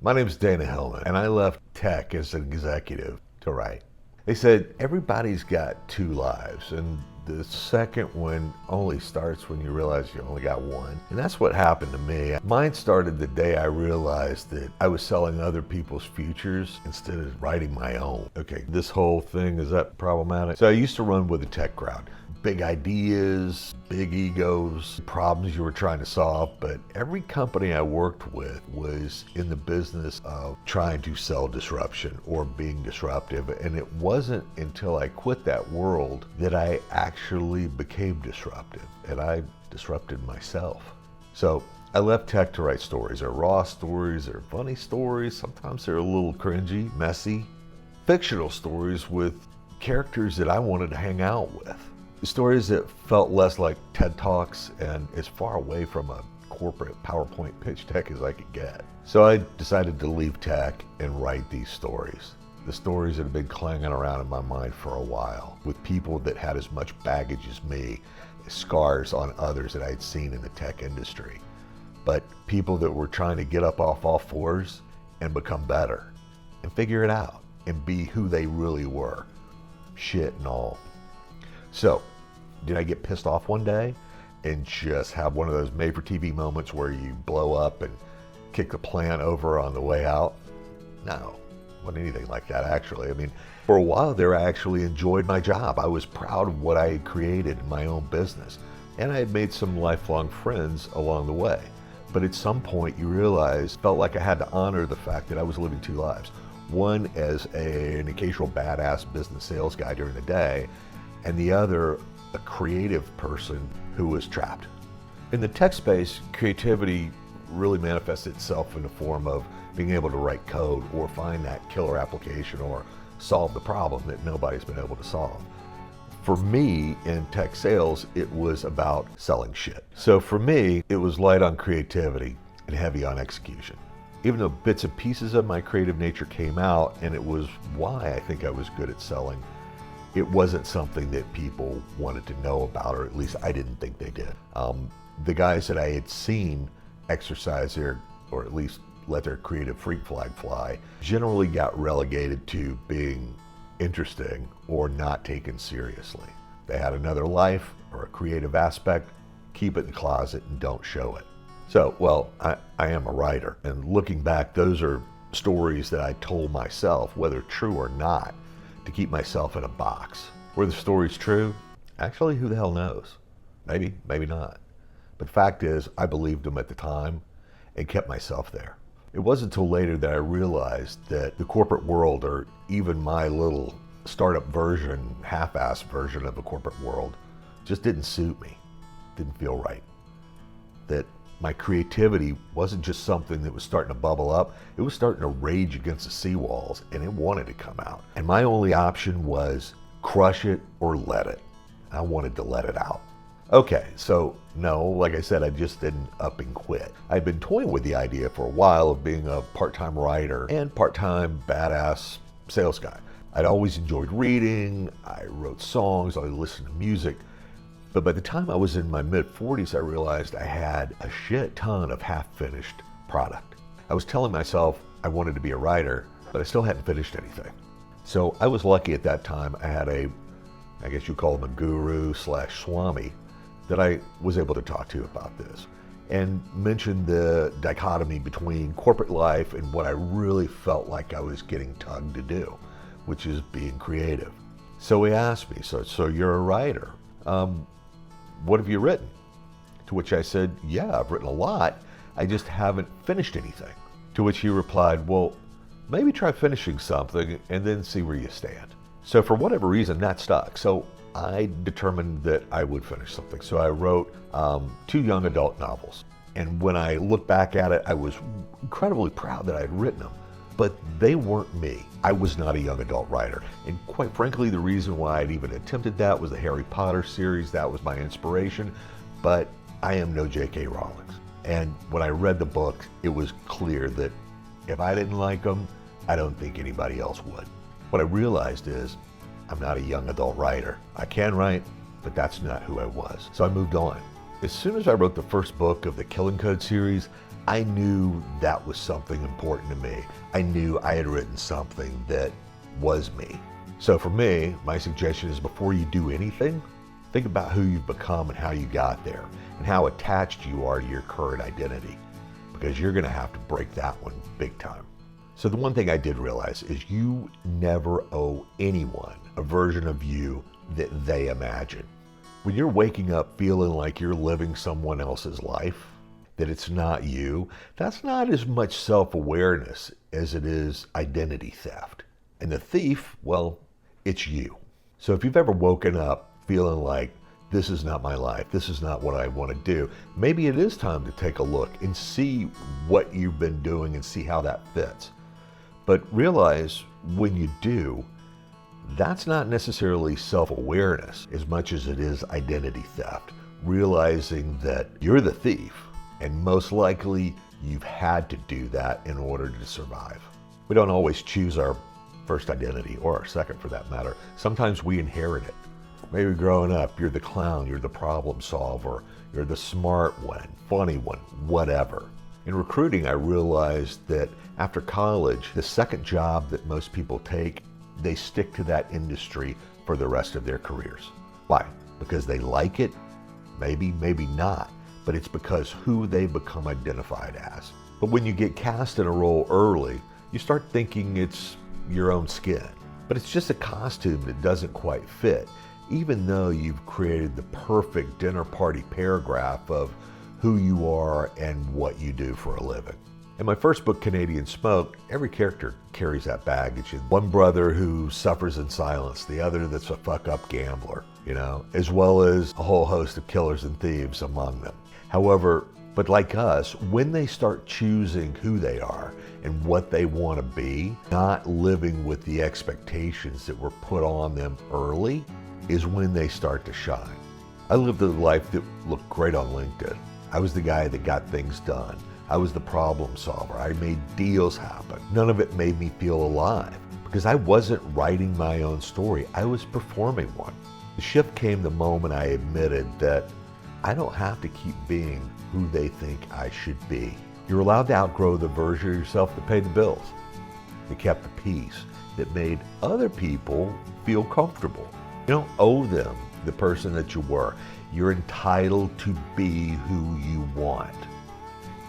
My name's Dana Hillman, and I left tech as an executive to write. They said everybody's got two lives, and the second one only starts when you realize you only got one. And that's what happened to me. Mine started the day I realized that I was selling other people's futures instead of writing my own. Okay, this whole thing, is that problematic? So I used to run with a tech crowd. Big ideas, big egos, problems you were trying to solve, but every company I worked with was in the business of trying to sell disruption or being disruptive, and it wasn't until I quit that world that I actually became disruptive, and I disrupted myself. So I left tech to write stories. They're raw stories, they're funny stories, sometimes they're a little cringy, messy, fictional stories with characters that I wanted to hang out with. Stories that felt less like TED Talks and as far away from a corporate PowerPoint pitch deck as I could get. So I decided to leave tech and write these stories. The stories that have been clanging around in my mind for a while, with people that had as much baggage as me, scars on others that I'd seen in the tech industry. But people that were trying to get up off all fours and become better and figure it out and be who they really were, shit and all. So, did I get pissed off one day and just have one of those made-for-TV moments where you blow up and kick the plant over on the way out? No, wasn't anything like that actually. I mean, for a while there I actually enjoyed my job. I was proud of what I had created in my own business, and I had made some lifelong friends along the way. But at some point you realize, felt like I had to honor the fact that I was living two lives. One as an occasional badass business sales guy during the day, and the other, a creative person who was trapped. In the tech space, creativity really manifests itself in the form of being able to write code or find that killer application or solve the problem that nobody's been able to solve. For me, in tech sales, it was about selling shit. So for me, it was light on creativity and heavy on execution. Even though bits and pieces of my creative nature came out, and it was why I think I was good at selling, it wasn't something that people wanted to know about, or at least I didn't think they did. The guys that I had seen exercise their, or at least let their creative freak flag fly, generally got relegated to being interesting or not taken seriously. They had another life or a creative aspect, keep it in the closet and don't show it. So, well, I am a writer, and looking back, those are stories that I told myself, whether true or not, to keep myself in a box. Were the stories true? Actually, who the hell knows? Maybe, maybe not. But the fact is, I believed them at the time and kept myself there. It wasn't until later that I realized that the corporate world, or even my little startup version, half-assed version of the corporate world, just didn't suit me, didn't feel right. That my creativity wasn't just something that was starting to bubble up, it was starting to rage against the seawalls, and it wanted to come out. And my only option was crush it or let it. I wanted to let it out. Okay, so no, like I said, I just didn't up and quit. I'd been toying with the idea for a while of being a part-time writer and part-time badass sales guy. I'd always enjoyed reading, I wrote songs, I listened to music. But by the time I was in my mid-40s, I realized I had a shit ton of half-finished product. I was telling myself I wanted to be a writer, but I still hadn't finished anything. So I was lucky at that time. I had I guess you call him a guru / swami, that I was able to talk to about this and mentioned the dichotomy between corporate life and what I really felt like I was getting tugged to do, which is being creative. So he asked me, so you're a writer. What have you written? To which I said, yeah, I've written a lot. I just haven't finished anything. To which he replied, well, maybe try finishing something and then see where you stand. So for whatever reason, that stuck. So I determined that I would finish something. So I wrote 2 young adult novels. And when I look back at it, I was incredibly proud that I had written them. But they weren't me. I was not a young adult writer. And quite frankly, the reason why I'd even attempted that was the Harry Potter series. That was my inspiration. But I am no J.K. Rowling. And when I read the book, it was clear that if I didn't like them, I don't think anybody else would. What I realized is I'm not a young adult writer. I can write, but that's not who I was. So I moved on. As soon as I wrote the first book of the Killing Code series, I knew that was something important to me. I knew I had written something that was me. So for me, my suggestion is before you do anything, think about who you've become and how you got there and how attached you are to your current identity, because you're gonna have to break that one big time. So the one thing I did realize is you never owe anyone a version of you that they imagine. When you're waking up feeling like you're living someone else's life, that it's not you, that's not as much self-awareness as it is identity theft. And the thief, well, it's you. So if you've ever woken up feeling like, this is not my life, this is not what I want to do, maybe it is time to take a look and see what you've been doing and see how that fits. But realize when you do, that's not necessarily self-awareness as much as it is identity theft. Realizing that you're the thief, and most likely you've had to do that in order to survive. We don't always choose our first identity, or our second for that matter. Sometimes we inherit it. Maybe growing up, you're the clown, you're the problem solver, you're the smart one, funny one, whatever. In recruiting, I realized that after college, the second job that most people take, they stick to that industry for the rest of their careers. Why? Because they like it? Maybe, maybe not. But it's because who they become identified as. But when you get cast in a role early, you start thinking it's your own skin. But it's just a costume that doesn't quite fit, even though you've created the perfect dinner party paragraph of who you are and what you do for a living. In my first book, Canadian Smoke, every character carries that baggage. One brother who suffers in silence, the other that's a fuck-up gambler, as well as a whole host of killers and thieves among them. However, but like us, when they start choosing who they are and what they want to be, not living with the expectations that were put on them early, is when they start to shine. I lived a life that looked great on LinkedIn. I was the guy that got things done. I was the problem solver. I made deals happen. None of it made me feel alive because I wasn't writing my own story. I was performing one. The shift came the moment I admitted that I don't have to keep being who they think I should be. You're allowed to outgrow the version of yourself that paid the bills, that kept the peace, that made other people feel comfortable. You don't owe them the person that you were. You're entitled to be who you want.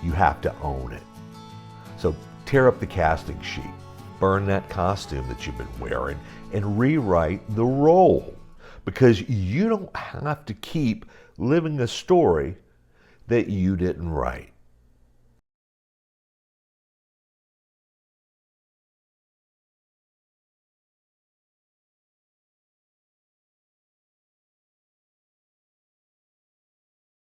You have to own it. So tear up the casting sheet, burn that costume that you've been wearing, and rewrite the role. Because you don't have to keep living a story that you didn't write.